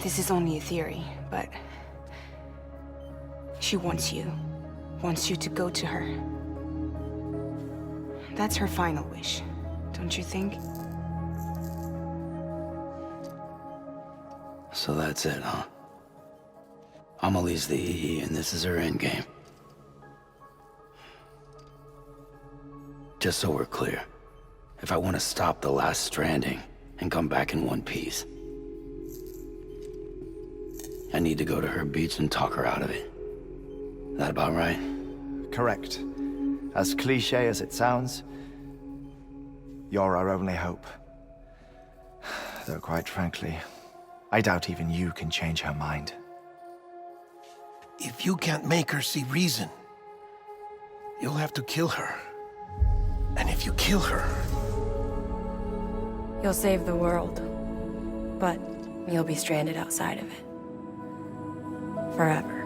This is only a theory, but... she wants you. Wants you to go to her. That's her final wish, don't you think? So that's it, huh? Amelie's the EE, and this is her endgame. Just so we're clear, if I want to stop the last Stranding and come back in one piece, I need to go to her beach and talk her out of it. That about right? Correct. As cliché as it sounds, you're our only hope. Though quite frankly, I doubt even you can change her mind. If you can't make her see reason, you'll have to kill her. And if you kill her... You'll save the world, but you'll be stranded outside of it. Forever.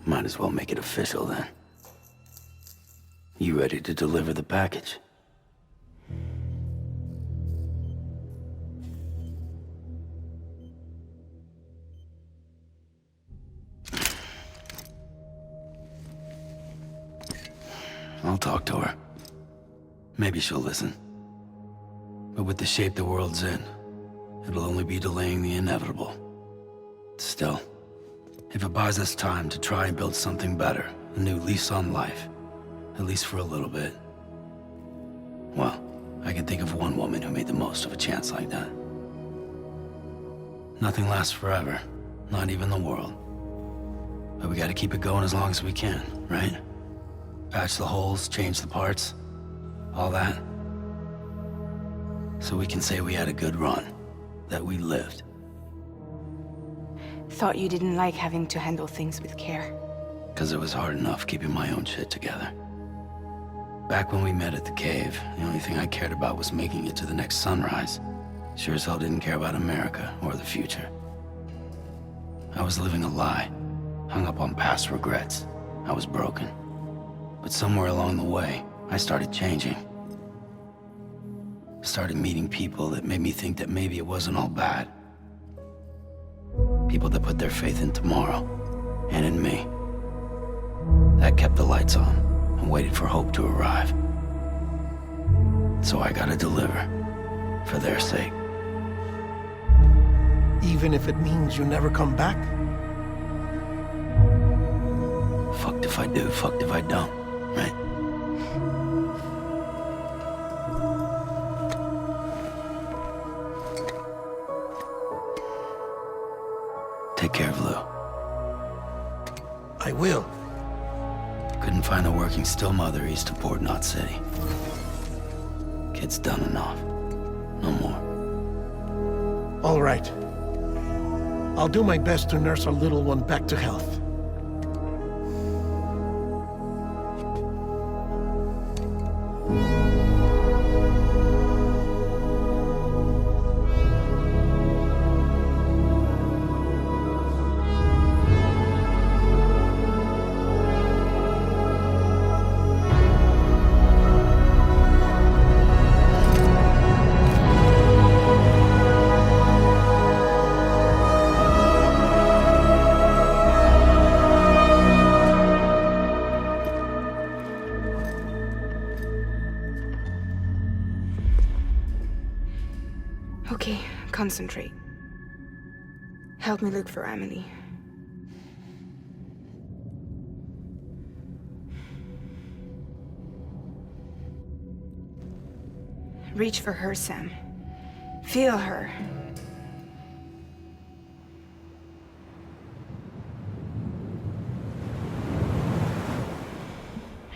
Might as well make it official then. You ready to deliver the package? I'll talk to her. Maybe she'll listen. But with the shape the world's in, it'll only be delaying the inevitable. Still, if it buys us time to try and build something better, a new lease on life, at least for a little bit, well, I can think of one woman who made the most of a chance like that. Nothing lasts forever, not even the world. But we gotta keep it going as long as we can, right? Patch the holes, change the parts, all that. So we can say we had a good run, that we lived. Thought you didn't like having to handle things with care. 'Cause it was hard enough keeping my own shit together. Back when we met at the cave, the only thing I cared about was making it to the next sunrise. Sure as hell didn't care about America or the future. I was living a lie, hung up on past regrets. I was broken. But somewhere along the way, I started changing. Started meeting people that made me think that maybe it wasn't all bad. People that put their faith in tomorrow, and in me. That kept the lights on, and waited for hope to arrive. So I gotta deliver, for their sake. Even if it means you never come back? Fucked if I do, fucked if I don't, right? Take care of Lou. I will. Couldn't find a working still mother east of Port Knot City. Kid's done enough. No more. All right. I'll do my best to nurse our little one back to health. Okay, concentrate. Help me look for Emily. Reach for her, Sam. Feel her.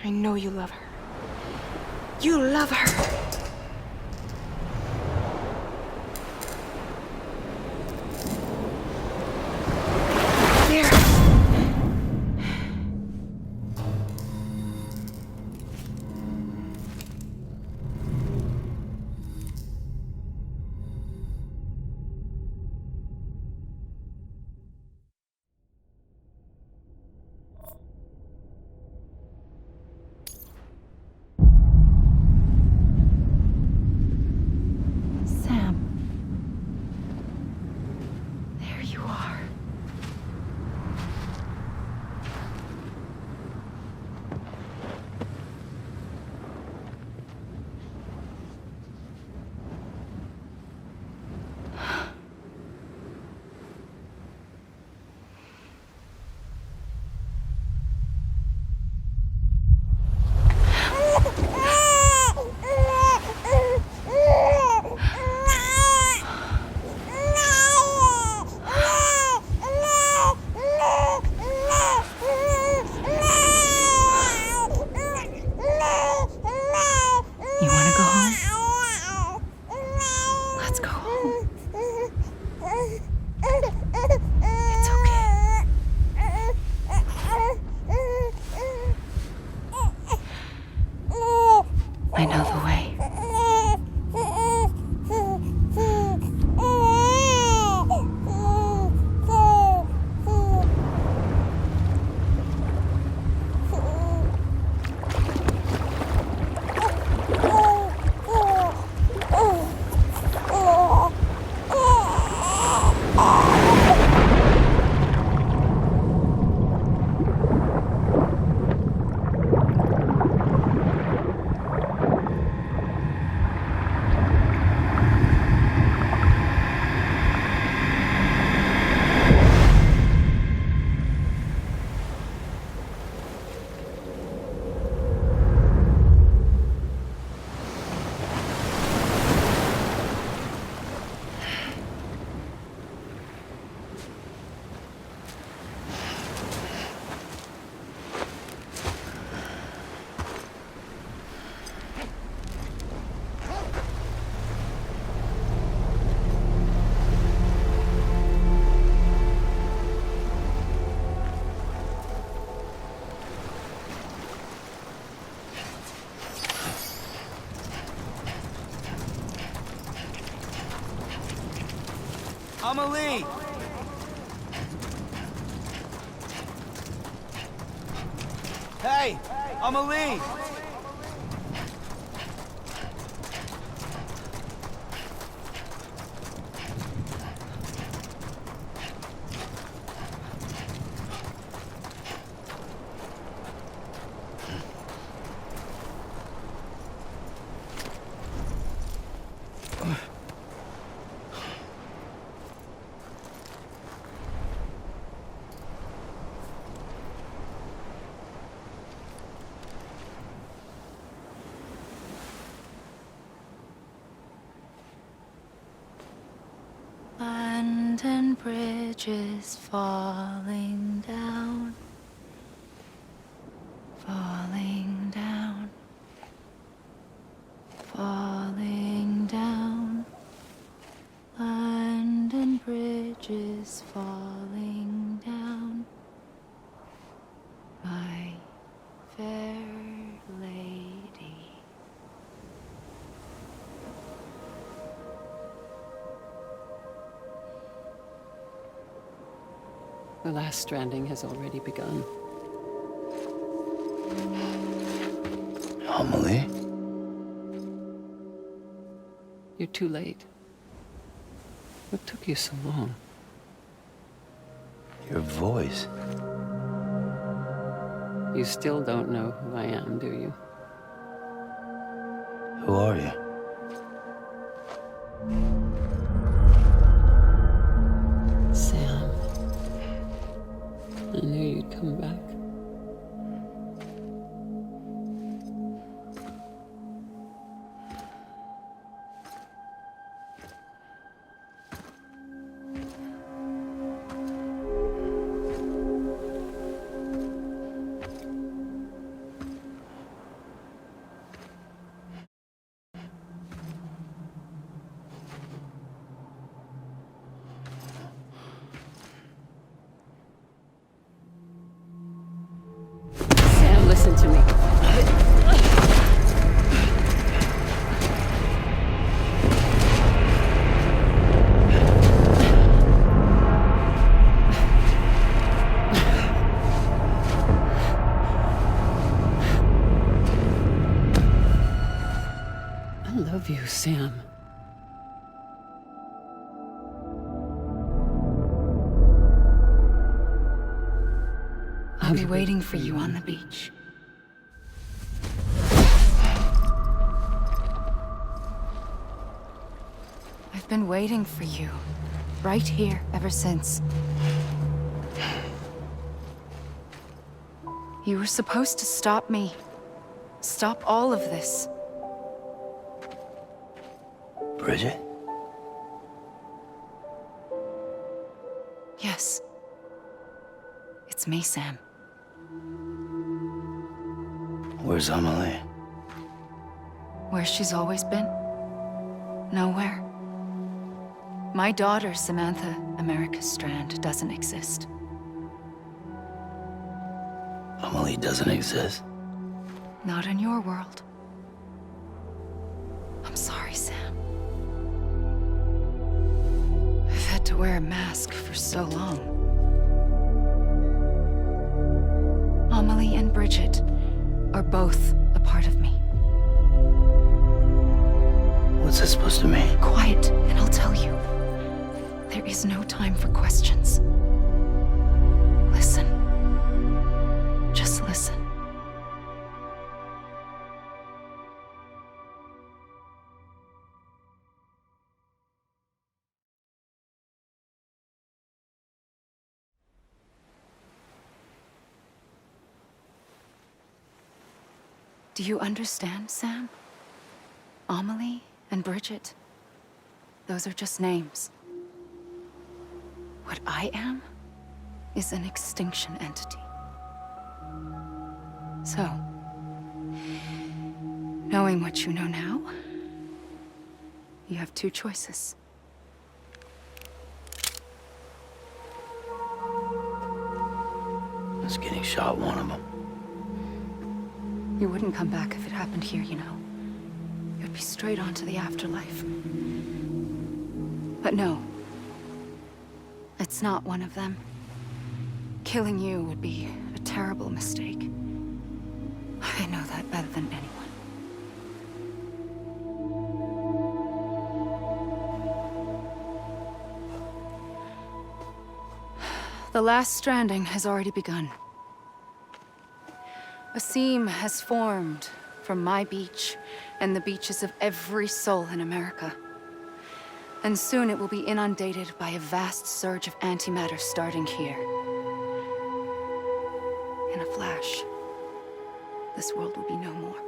I know you love her. You love her. There. Sam. There you are. You want to go home? Let's go home. It's okay. I know the way. Amelie! Hey! Amelie! London Bridge is falling down, falling down, falling down. London Bridge is falling down, my fair lady. The last stranding has already begun. Amelie? You're too late. What took you so long? Your voice. You still don't know who I am, do you? Who are you? Sam. I knew you'd come back. love you, Sam. I'll be waiting for you on the beach. I've been waiting for you, right here, ever since. You were supposed to stop me. Stop all of this. Bridget? Yes. It's me, Sam. Where's Amelie? Where she's always been. Nowhere. My daughter, Samantha America Strand, doesn't exist. Amelie doesn't exist? Not in your world. I'm sorry, Sam. I've had to wear a mask for so long. Amelie and Bridget are both a part of me. What's this supposed to mean? Quiet, and I'll tell you. There is no time for questions. Listen. Just listen. Do you understand, Sam? Amelie and Bridget, those are just names. What I am is an extinction entity. So, knowing what you know now, you have two choices. Is getting shot one of them? You wouldn't come back if it happened here, you know. You'd be straight on to the afterlife. But no. It's not one of them. Killing you would be a terrible mistake. I know that better than anyone. The last stranding has already begun. A seam has formed from my beach and the beaches of every soul in America. And soon it will be inundated by a vast surge of antimatter starting here. In a flash, this world will be no more.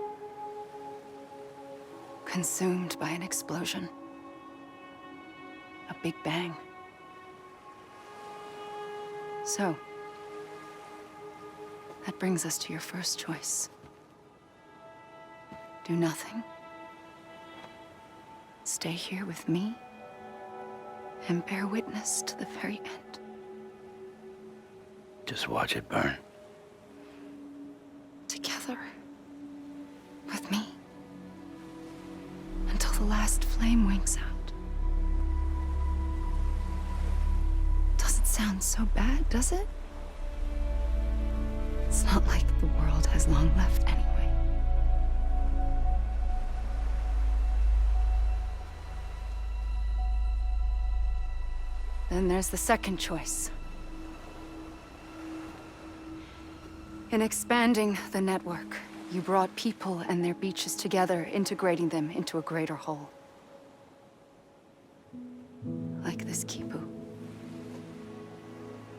Consumed by an explosion. A big bang. So, that brings us to your first choice. Do nothing. Stay here with me and bear witness to the very end. Just watch it burn. Together. With me. Until the last flame winks out. Doesn't sound so bad, does it? It's not like the world has long left anyway. Then there's the second choice. In expanding the network, you brought people and their beaches together, integrating them into a greater whole. Like this Kipu.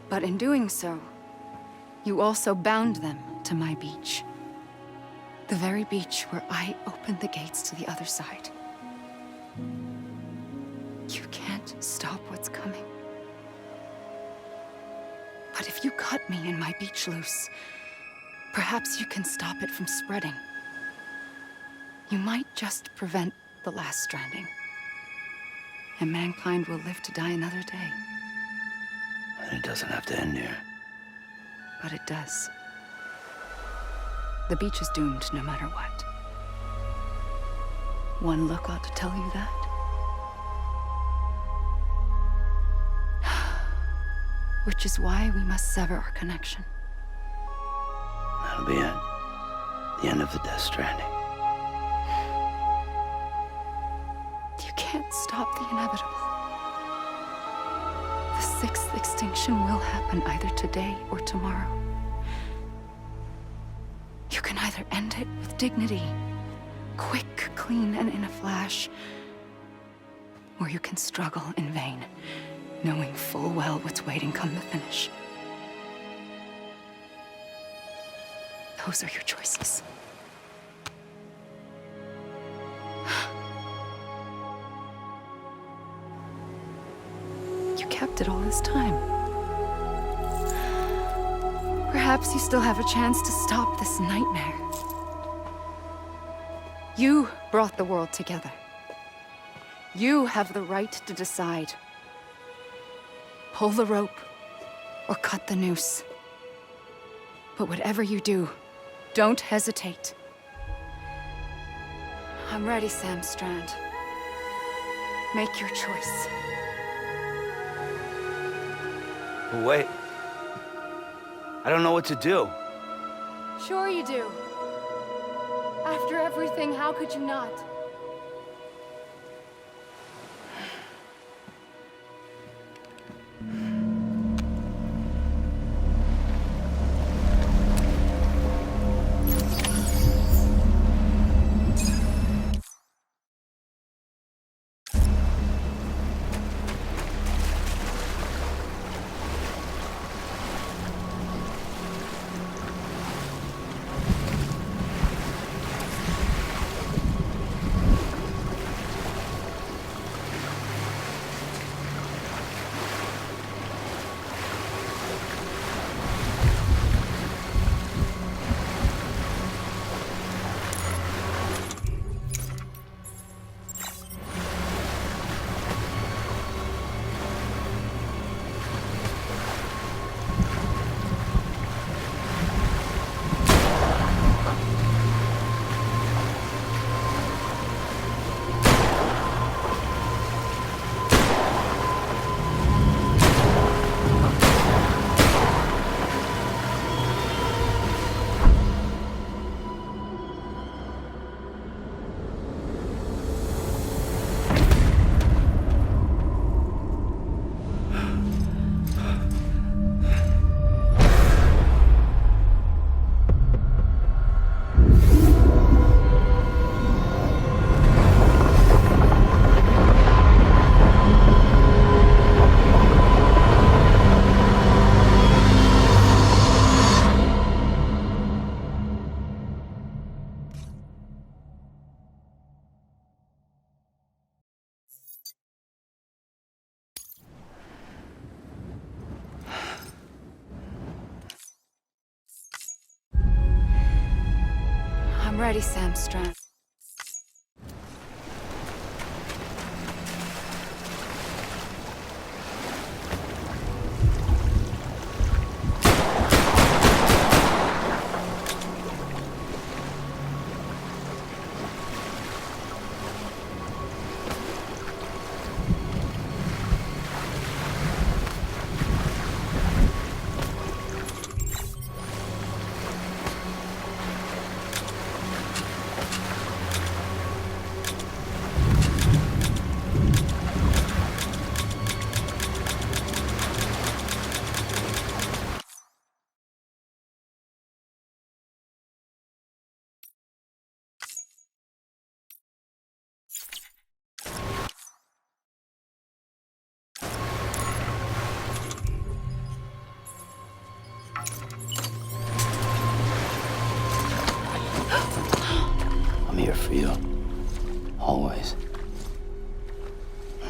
But in doing so, you also bound them to my beach. The very beach where I opened the gates to the other side. You can't stop what's coming. But if you cut me and my beach loose, perhaps you can stop it from spreading. You might just prevent the last stranding. And mankind will live to die another day. And it doesn't have to end here. But it does. The beach is doomed no matter what. One look ought to tell you that. Which is why we must sever our connection. That'll be it. The end of the Death Stranding. can't stop the inevitable. The sixth extinction will happen either today or tomorrow. You can either end it with dignity, quick, clean, and in a flash, or you can struggle in vain, knowing full well what's waiting come the finish. Those are your choices. You kept it all this time. Perhaps you still have a chance to stop this nightmare. You brought the world together. You have the right to decide. Pull the rope or cut the noose. But whatever you do, don't hesitate. I'm ready, Sam Strand. Make your choice. But wait. I don't know what to do. Sure you do. After everything, how could you not? I'm ready, Sam Strand. I'm here for you. Always.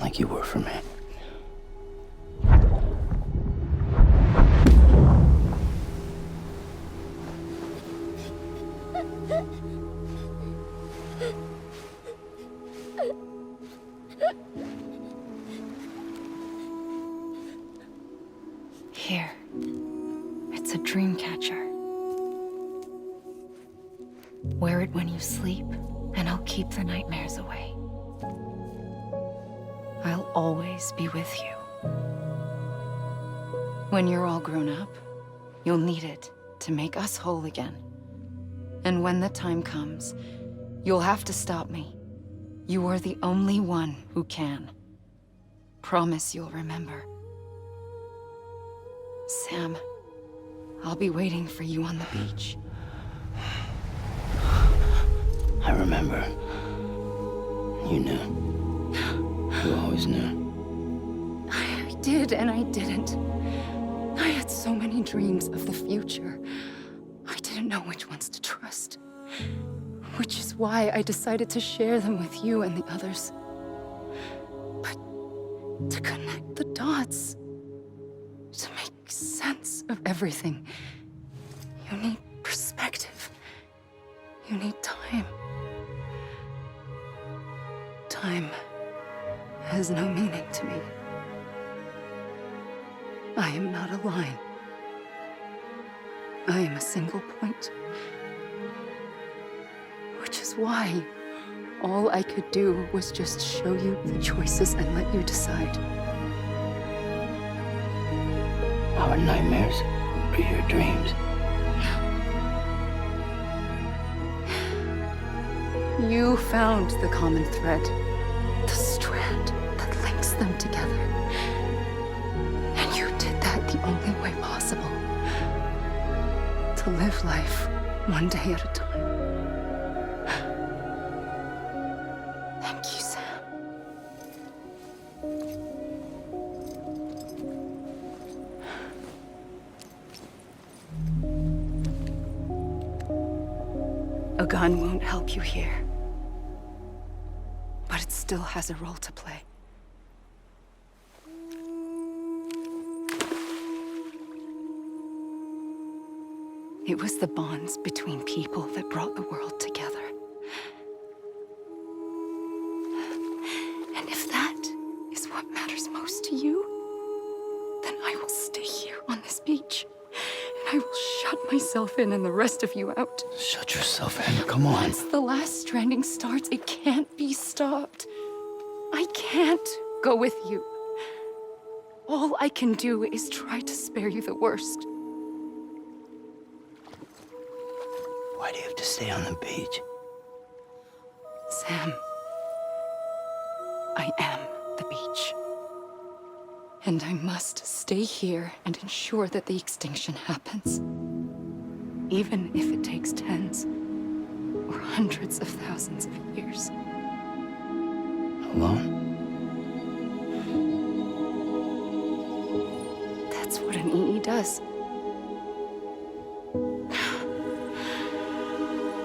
Like you were for me. Here. It's a dream catcher. Wear it when you sleep, and I'll keep the nightmares away. I'll always be with you. When you're all grown up, you'll need it to make us whole again. And when the time comes, you'll have to stop me. You are the only one who can. Promise you'll remember. Sam, I'll be waiting for you on the beach. I remember. You knew. You always knew. I did and I didn't. I had so many dreams of the future. I didn't know which ones to trust. Which is why I decided to share them with you and the others. But to connect the dots, to make sense of everything, you need perspective. You need time. Time has no meaning to me. I am not a line. I am a single point. Which is why all I could do was just show you the choices and let you decide. Our nightmares or your dreams? You found the common thread, the strand that links them together. And you did that the only way possible. To live life one day at a time. Thank you, Sam. A gun won't help you here. But it still has a role to play. It was the bonds between people that brought the world together. And if that is what matters most to you, then I will stay here on this beach. And I will shut myself in and the rest of you out. Shut yourself in, come on. Once the last stranding starts, it can't be stopped. I can't go with you. All I can do is try to spare you the worst. Why do you have to stay on the beach? Sam, I am the beach. And I must stay here and ensure that the extinction happens. Even if it takes tens or hundreds of thousands of years. Alone? That's what an EE does.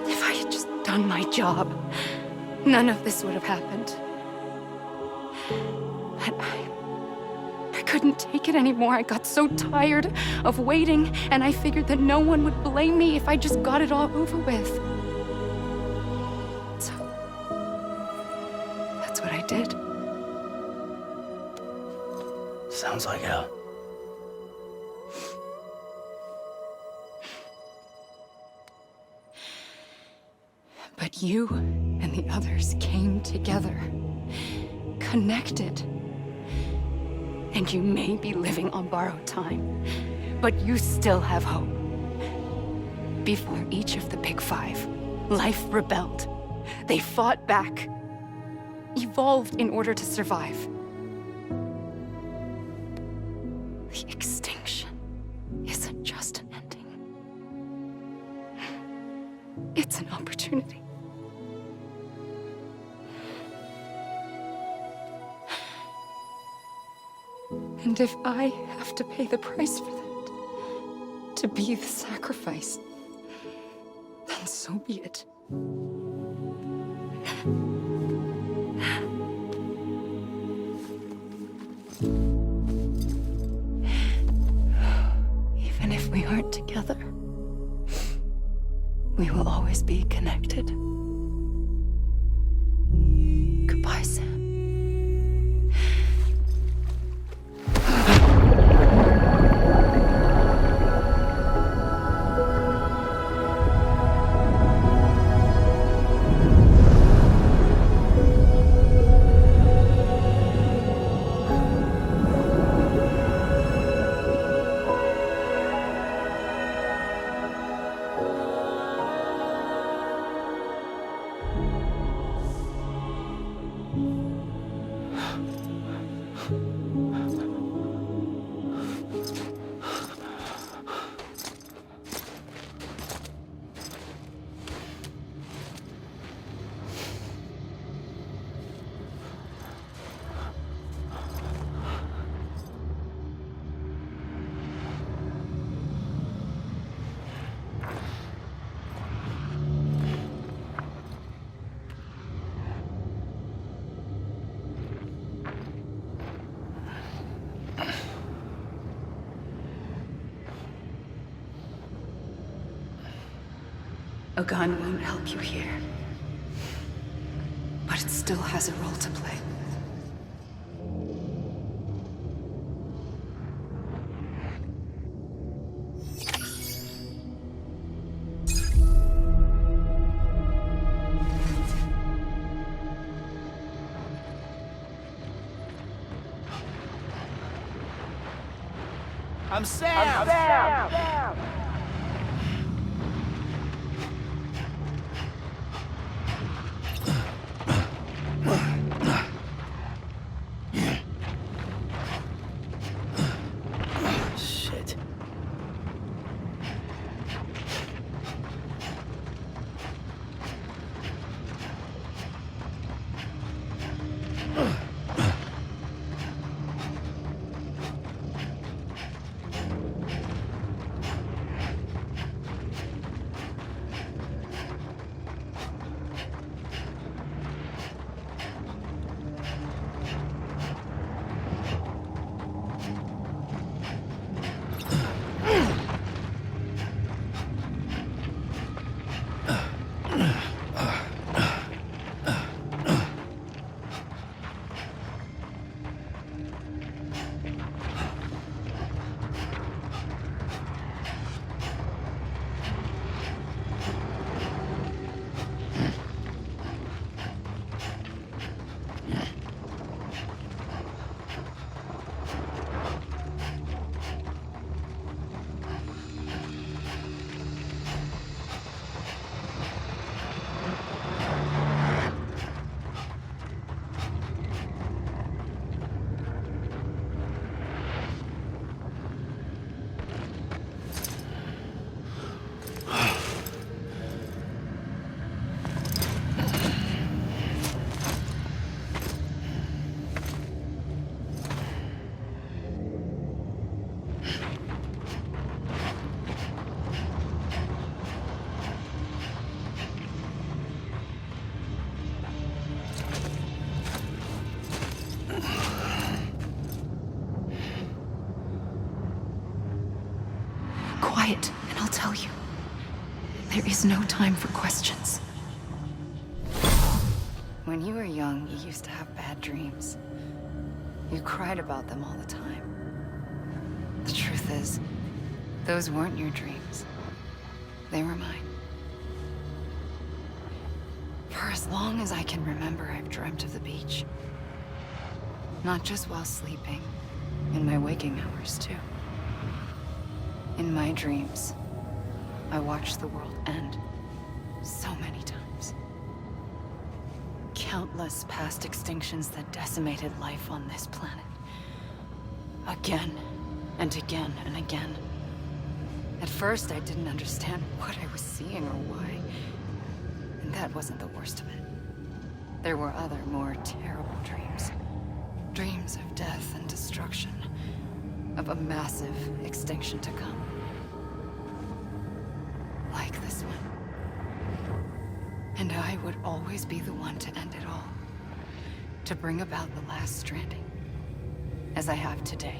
If I had just done my job, none of this would have happened. But I couldn't take it anymore. I got so tired of waiting, and I figured that no one would blame me if I just got it all over with. So, that's what I did. Sounds like hell. But you and the others came together, connected. And you may be living on borrowed time, but you still have hope. Before each of the Big Five, life rebelled. They fought back, evolved in order to survive. The extinction isn't just an ending. It's an opportunity. And if I have to pay the price for that, to be the sacrifice, then so be it. Even if we aren't together, we will always be connected. Goodbye, Sam. A gun won't help you here. But it still has a role to play. I'm Sam! Shit. Quiet, and I'll tell you. There is no time for questions. When you were young, you used to have bad dreams. You cried about them all the time. The truth is, those weren't your dreams. They were mine. For as long as I can remember, I've dreamt of the beach. Not just while sleeping, in my waking hours, too. In my dreams, I watched the world end so many times. Countless past extinctions that decimated life on this planet. Again, and again, and again. At first, I didn't understand what I was seeing or why. And that wasn't the worst of it. There were other, more terrible dreams. Dreams of death and destruction. Of a massive extinction to come. Like this one. And I would always be the one to end it all. To bring about the last stranding. As I have today.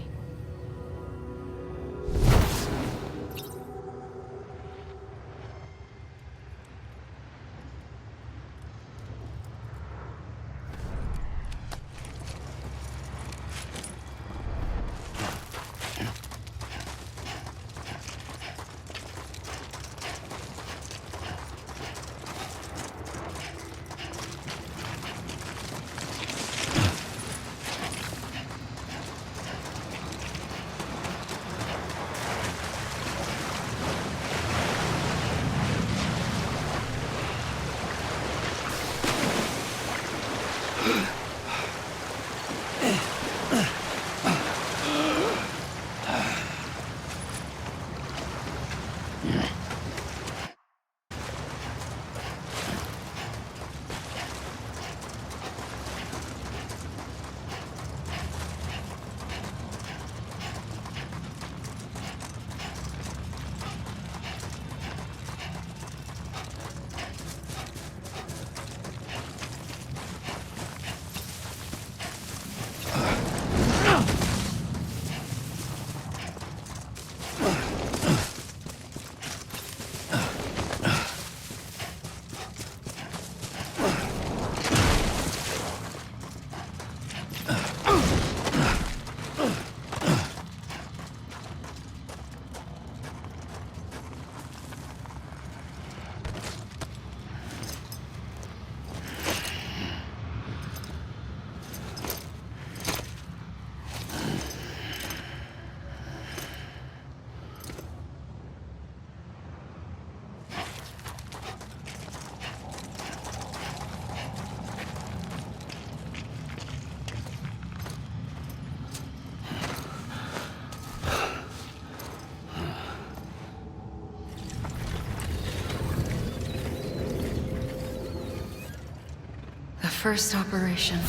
first operation,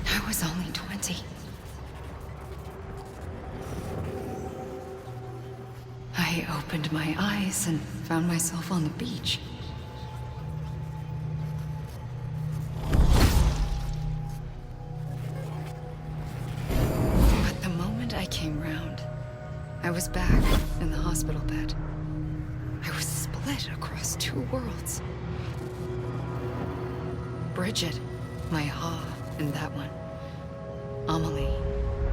I was only 20. I opened my eyes and found myself on the beach. But the moment I came round, I was back in the hospital bed. I was split across two worlds. Bridget, my Ha in that one. Amelie,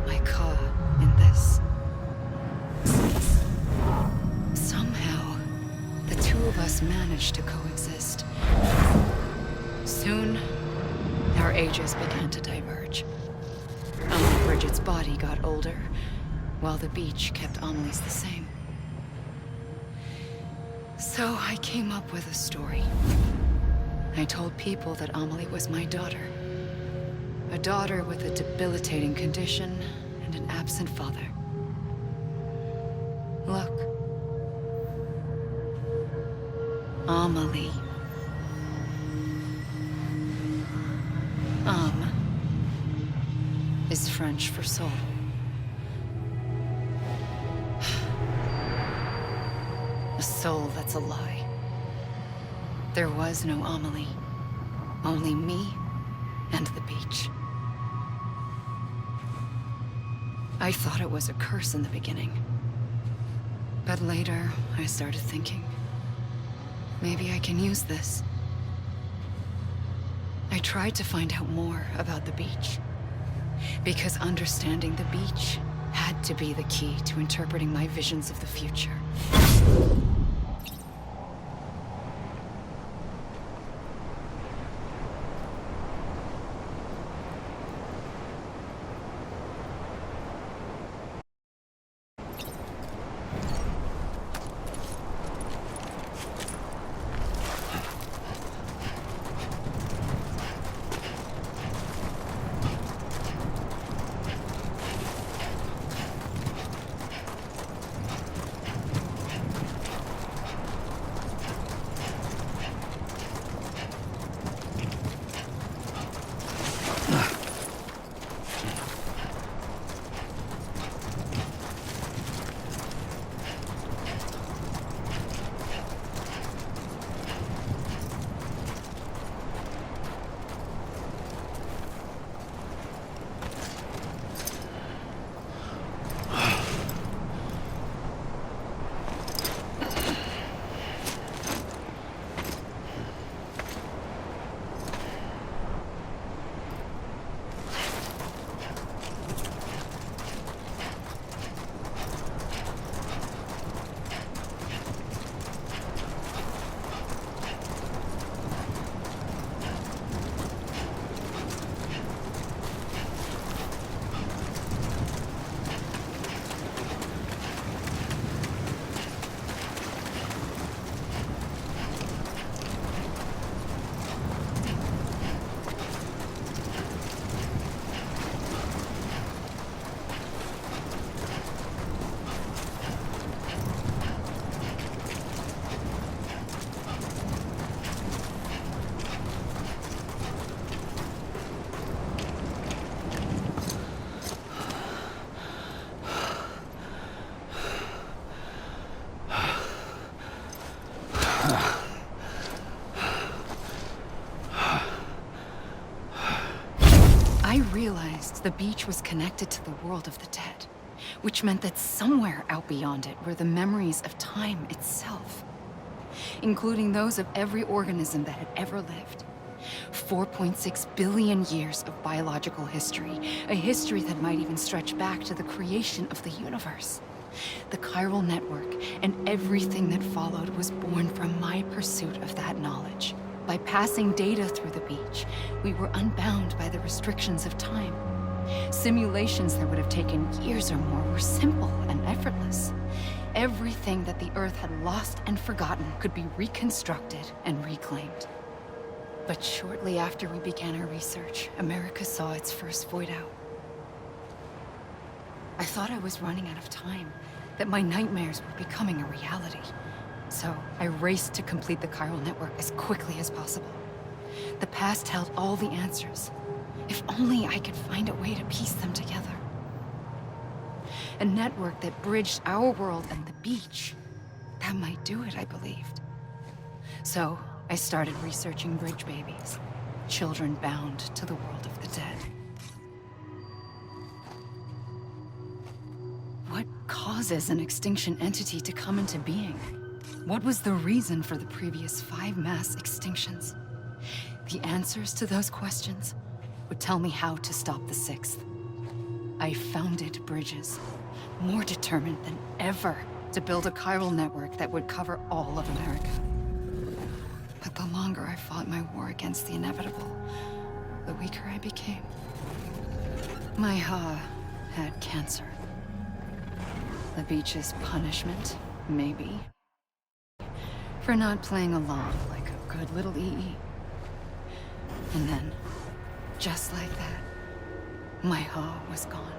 my Ka in this. Somehow, the two of us managed to coexist. Soon, our ages began to diverge. Bridget's body got older, while the beach kept Amelie's the same. So I came up with a story. I told people that Amelie was my daughter. A daughter with a debilitating condition and an absent father. Look. Amelie. Is French for soul. A soul that's a lie. There was no Amelie. Only me and the beach. I thought it was a curse in the beginning. But later, I started thinking, maybe I can use this. I tried to find out more about the beach. Because understanding the beach had to be the key to interpreting my visions of the future. I realized the beach was connected to the world of the dead, which meant that somewhere out beyond it were the memories of time itself, including those of every organism that had ever lived. 4.6 billion years of biological history, a history that might even stretch back to the creation of the universe. The chiral network and everything that followed was born from my pursuit of that knowledge. By passing data through the beach, we were unbound by the restrictions of time. Simulations that would have taken years or more were simple and effortless. Everything that the Earth had lost and forgotten could be reconstructed and reclaimed. But shortly after we began our research, America saw its first void out. I thought I was running out of time, that my nightmares were becoming a reality. So I raced to complete the chiral network as quickly as possible. The past held all the answers. If only I could find a way to piece them together. A network that bridged our world and the beach. That might do it, I believed. So, I started researching bridge babies. Children bound to the world of the dead. What causes an extinction entity to come into being? What was the reason for the previous 5 mass extinctions? The answers to those questions would tell me how to stop the 6th. I founded bridges, more determined than ever to build a chiral network that would cover all of America. But the longer I fought my war against the inevitable, the weaker I became. My Ha had cancer. The beach's punishment, maybe, for not playing along like a good little EE. And then, just like that, my Ha was gone.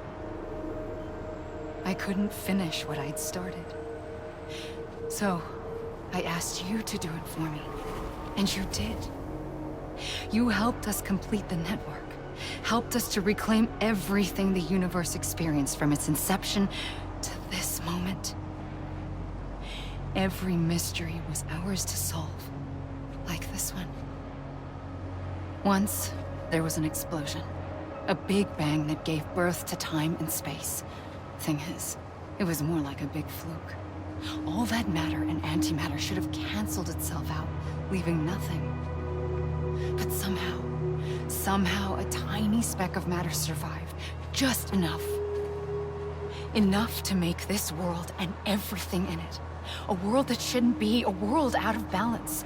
I couldn't finish what I'd started. So, I asked you to do it for me, and you did. You helped us complete the network, helped us to reclaim everything the universe experienced from its inception to this moment. Every mystery was ours to solve, like this one. Once, there was an explosion. A big bang that gave birth to time and space. Thing is, it was more like a big fluke. All that matter and antimatter should have canceled itself out, leaving nothing. But somehow a tiny speck of matter survived. Just enough. Enough to make this world and everything in it. A world that shouldn't be, a world out of balance.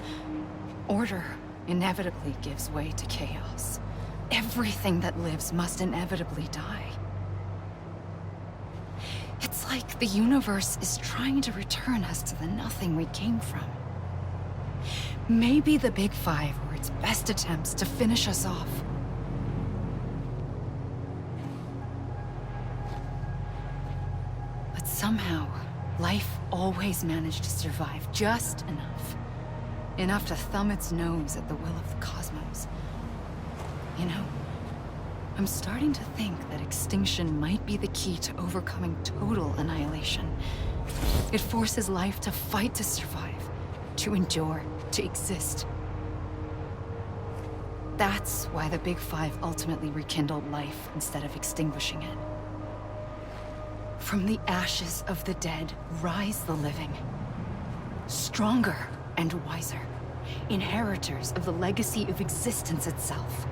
Order inevitably gives way to chaos. Everything that lives must inevitably die. It's like the universe is trying to return us to the nothing we came from. Maybe the Big Five were its best attempts to finish us off. But somehow, life always managed to survive just enough. Enough to thumb its nose at the will of the cosmos. You know, I'm starting to think that extinction might be the key to overcoming total annihilation. It forces life to fight to survive, to endure, to exist. That's why the Big Five ultimately rekindled life instead of extinguishing it. From the ashes of the dead rise the living. Stronger and wiser. Inheritors of the legacy of existence itself.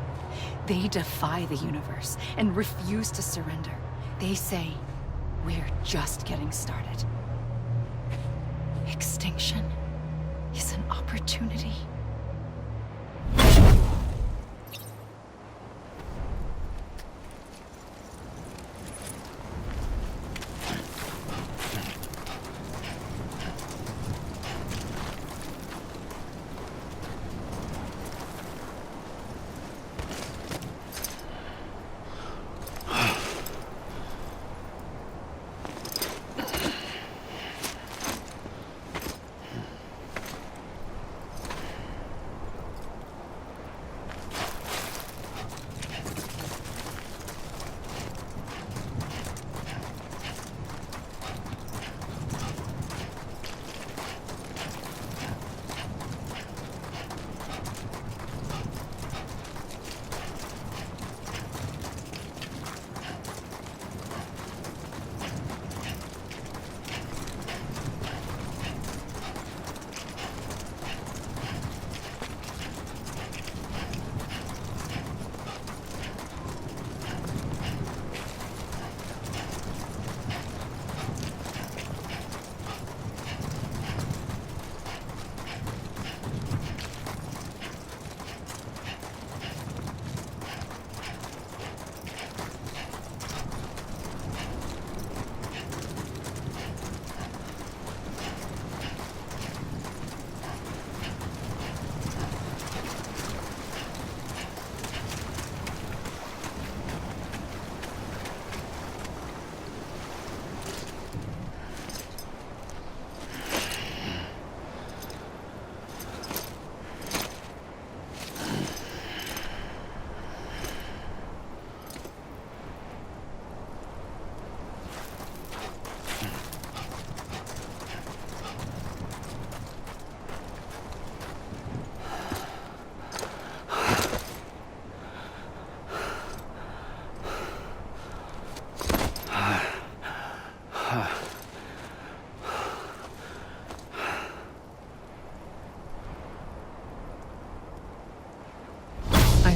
They defy the universe and refuse to surrender. They say, we're just getting started. Extinction is an opportunity.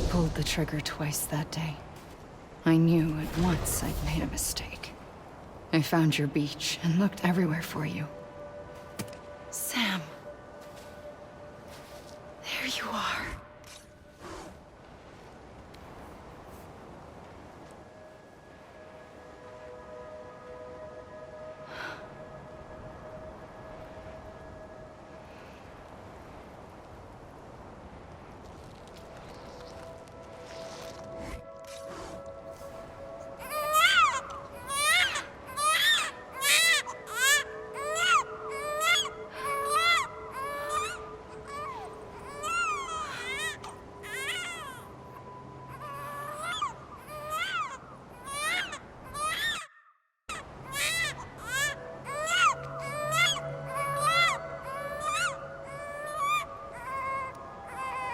pulled the trigger twice that day. I knew at once I'd made a mistake. I found your beach and looked everywhere for you. Sam. There you are.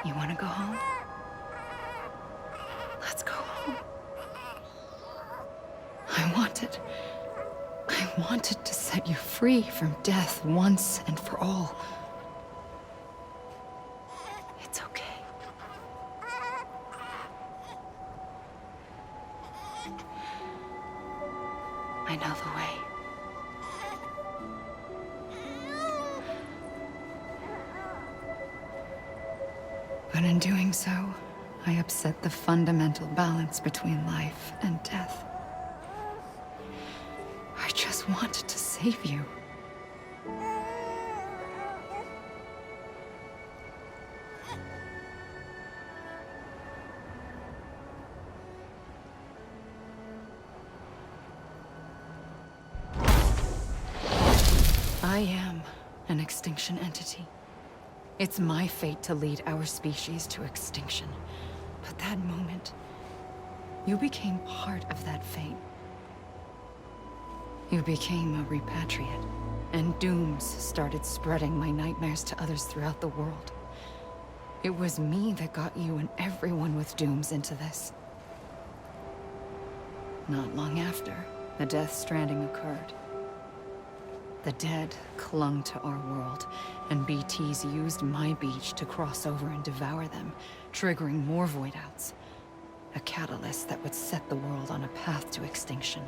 You want to go home? Let's go home. I wanted to set you free from death once and for all. It's okay. I know the way. But in doing so, I upset the fundamental balance between life and death. I just wanted to save you. I am an extinction entity. It's my fate to lead our species to extinction. But that moment, you became part of that fate. You became a repatriate, and dooms started spreading my nightmares to others throughout the world. It was me that got you and everyone with dooms into this. Not long after, the Death Stranding occurred. The dead clung to our world, and BTs used my beach to cross over and devour them, triggering more void-outs. A catalyst that would set the world on a path to extinction.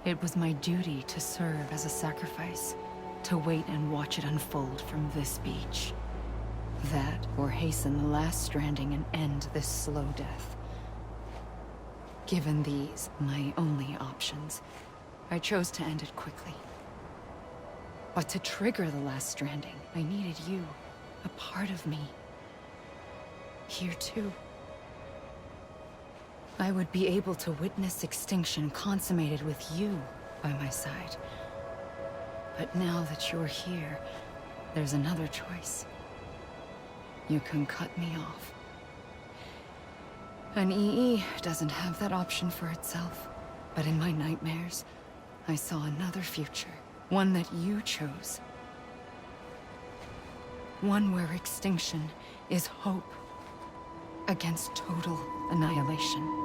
It was my duty to serve as a sacrifice, to wait and watch it unfold from this beach. That, or hasten the last stranding and end this slow death. Given these, my only options, I chose to end it quickly. But to trigger the last stranding, I needed you, a part of me. Here too. I would be able to witness extinction consummated with you by my side. But now that you're here, there's another choice. You can cut me off. An EE doesn't have that option for itself. But in my nightmares, I saw another future. One that you chose. One where extinction is hope against total annihilation.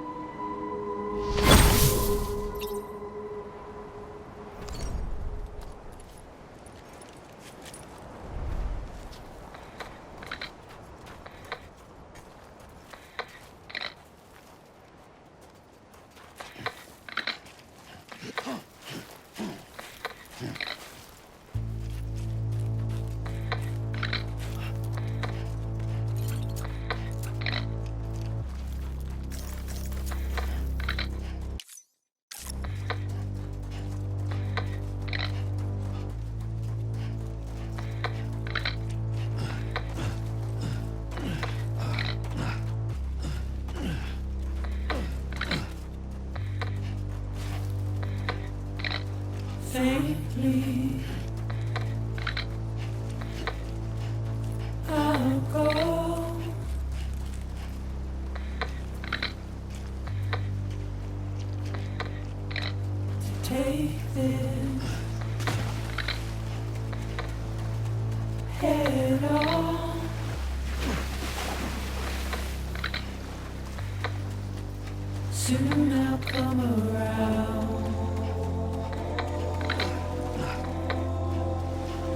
Faintly, I'll go. To take this head on. Soon I'll come around.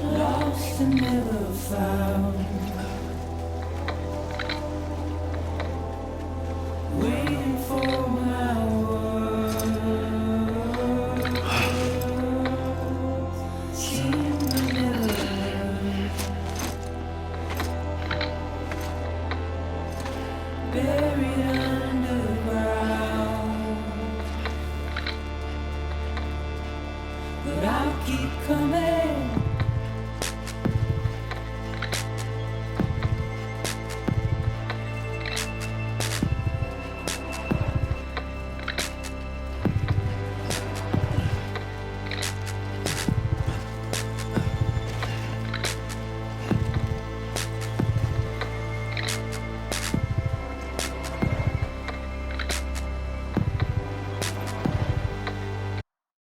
Lost and never found. buried underground. But I'll keep coming.